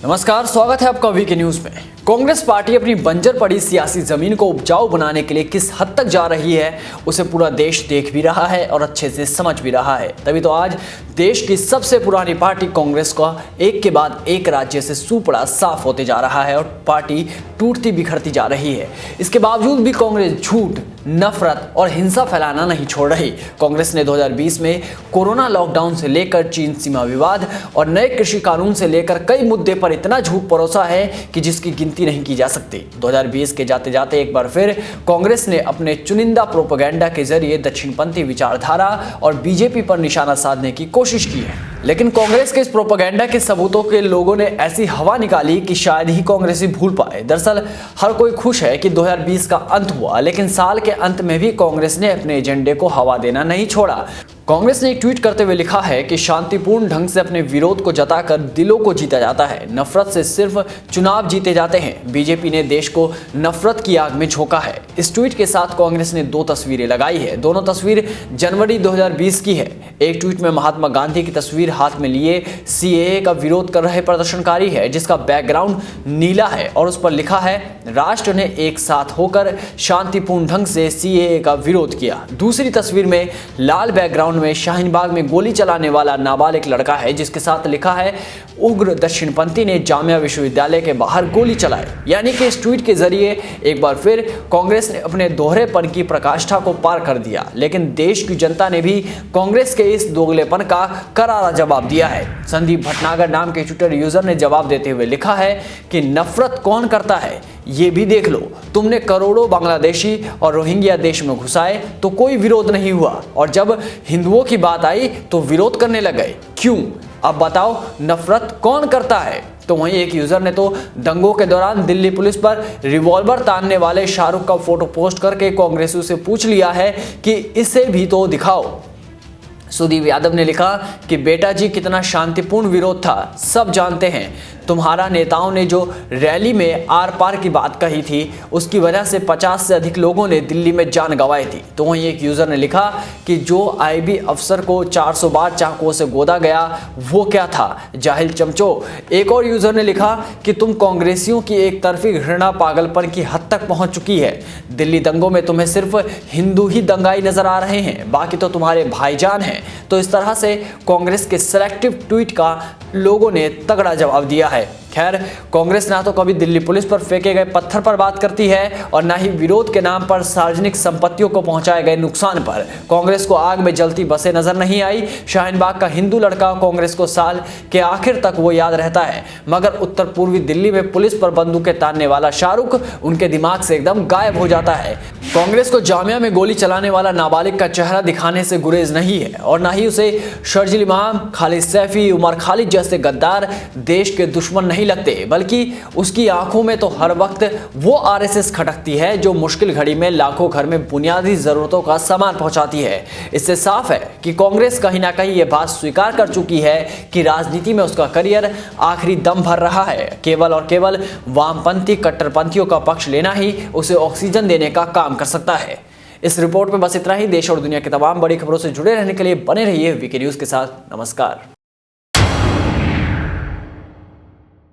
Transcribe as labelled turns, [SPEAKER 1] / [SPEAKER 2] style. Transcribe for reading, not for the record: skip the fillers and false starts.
[SPEAKER 1] नमस्कार, स्वागत है आपका वीके न्यूज में। कांग्रेस पार्टी अपनी बंजर पड़ी सियासी जमीन को उपजाऊ बनाने के लिए किस हद तक जा रही है उसे पूरा देश देख भी रहा है और अच्छे से समझ भी रहा है। तभी तो आज देश की सबसे पुरानी पार्टी कांग्रेस का एक के बाद एक राज्य से सुपड़ा साफ होते जा रहा है और पार्टी टूटती बिखरती जा रही है। इसके बावजूद भी कांग्रेस झूठ, नफरत और हिंसा फैलाना नहीं छोड़ रही। कांग्रेस ने 2020 में कोरोना लॉकडाउन से लेकर चीन सीमा विवाद और नए कृषि कानून से लेकर कई मुद्दे पर इतना झूठ परोसा है कि जिसकी गिनती नहीं की जा सकती। 2020 के जाते जाते एक बार फिर कांग्रेस ने अपने चुनिंदा प्रोपेगेंडा के जरिए दक्षिणपंथी विचारधारा और बीजेपी पर निशाना साधने की कोशिश की है, लेकिन कांग्रेस के इस प्रोपेगेंडा के सबूतों के लोगों ने ऐसी हवा निकाली कि शायद ही कांग्रेसी भूल पाए। दरअसल हर कोई खुश है कि 2020 का अंत हुआ, लेकिन साल के अंत में भी कांग्रेस ने अपने एजेंडे को हवा देना नहीं छोड़ा। कांग्रेस ने एक ट्वीट करते हुए लिखा है कि शांतिपूर्ण ढंग से अपने विरोध को जताकर दिलों को जीता जाता है, नफरत से सिर्फ चुनाव जीते जाते हैं। बीजेपी ने देश को नफरत की आग में झोंका है। इस ट्वीट के साथ कांग्रेस ने 2 तस्वीरें लगाई है। दोनों तस्वीर जनवरी 2020 की है। एक ट्वीट में महात्मा गांधी की तस्वीर हाथ में लिए सीएए का विरोध कर रहे प्रदर्शनकारी है, जिसका बैकग्राउंड नीला है और उस पर लिखा है, राष्ट्र ने एक साथ होकर शांतिपूर्ण ढंग से सीएए का विरोध किया। दूसरी तस्वीर में लाल बैकग्राउंड में शाहीन बाग में गोली चलाने वाला नाबालिग लड़का है, जिसके साथ लिखा है, उग्र दक्षिणपंथी ने जामिया विश्वविद्यालय के बाहर गोली चलाई। यानी कि इस ट्वीट के जरिए एक बार फिर कांग्रेस ने अपने दोहरेपन की प्रकाष्ठा को पार कर दिया, लेकिन देश की जनता ने भी कांग्रेस के इस दोगलेपन का करारा जवाब दिया है। संदीप भटनागर नाम के ट्विटर यूजर ने जवाब देते हुए लिखा है कि नफरत कौन करता है ये भी देख लो। तुमने करोड़ों बांग्लादेशी और रोहिंग्या देश में घुसाए तो कोई विरोध नहीं हुआ, और जब हिंदुओं की बात आई तो विरोध करने लग गए। क्यों? अब बताओ, नफरत कौन करता है? तो वहीं एक यूजर ने तो दंगों के दौरान दिल्ली पुलिस पर रिवॉल्वर तानने वाले शाहरुख का फोटो पोस्ट करके कांग्रेसियों से पूछ लिया है कि इसे भी तो दिखाओ। सुदीप यादव ने लिखा कि बेटा जी, कितना शांतिपूर्ण विरोध था, सब जानते हैं। तुम्हारा नेताओं ने जो रैली में आर पार की बात कही थी, उसकी वजह से 50 से अधिक लोगों ने दिल्ली में जान गंवाई थी। तो वहीं एक यूजर ने लिखा कि जो आईबी अफसर को 400 बार चाकुओं से गोदा गया वो क्या था, जाहिल चमचो। एक और यूजर ने लिखा कि तुम कांग्रेसियों की एक तरफी घृणा पागलपन की हद तक पहुंच चुकी है। दिल्ली दंगों में तुम्हें सिर्फ हिंदू ही दंगाई नजर आ रहे हैं, बाकी तो तुम्हारे भाईजान हैं। तो इस तरह से कांग्रेस के सिलेक्टिव ट्वीट का लोगों ने तगड़ा जवाब दिया है। खैर, कांग्रेस ना तो कभी दिल्ली पुलिस पर फेंके गए पत्थर पर बात करती है और ना ही विरोध के नाम पर सार्वजनिक संपत्तियों को पहुंचाए गए नुकसान पर। कांग्रेस को आग में जलती बसें नजर नहीं आई। शाहीन बाग का हिंदू लड़का कांग्रेस को साल के आखिर तक वो याद रहता है, मगर उत्तर पूर्वी दिल्ली में पुलिस पर बंदूकें तानने वाला शाहरुख उनके दिमाग से एकदम गायब हो जाता है। कांग्रेस को जामिया में गोली चलाने वाला नाबालिग का चेहरा दिखाने से गुरेज नहीं है, और ना ही उसे शर्जील इमाम, खालिद सैफी, उमर खालिद जैसे गद्दार देश के दुश्मन नहीं लगते, बल्कि उसकी आंखों में तो हर वक्त वो आरएसएस खटकती है जो मुश्किल घड़ी में लाखों घर में बुनियादी जरूरतों का सामान पहुंचाती है। इससे साफ है कि कांग्रेस कहीं ना कहीं ये बात स्वीकार कर चुकी है कि राजनीति में उसका करियर आखिरी दम भर रहा है। केवल और केवल वामपंथी कट्टरपंथियों का पक्ष लेना ही उसे ऑक्सीजन देने का काम कर सकता है। इस रिपोर्ट में बस इतना ही। देश और दुनिया की तमाम बड़ी खबरों से जुड़े रहने के लिए बने रहिए वीके न्यूज के साथ। नमस्कार।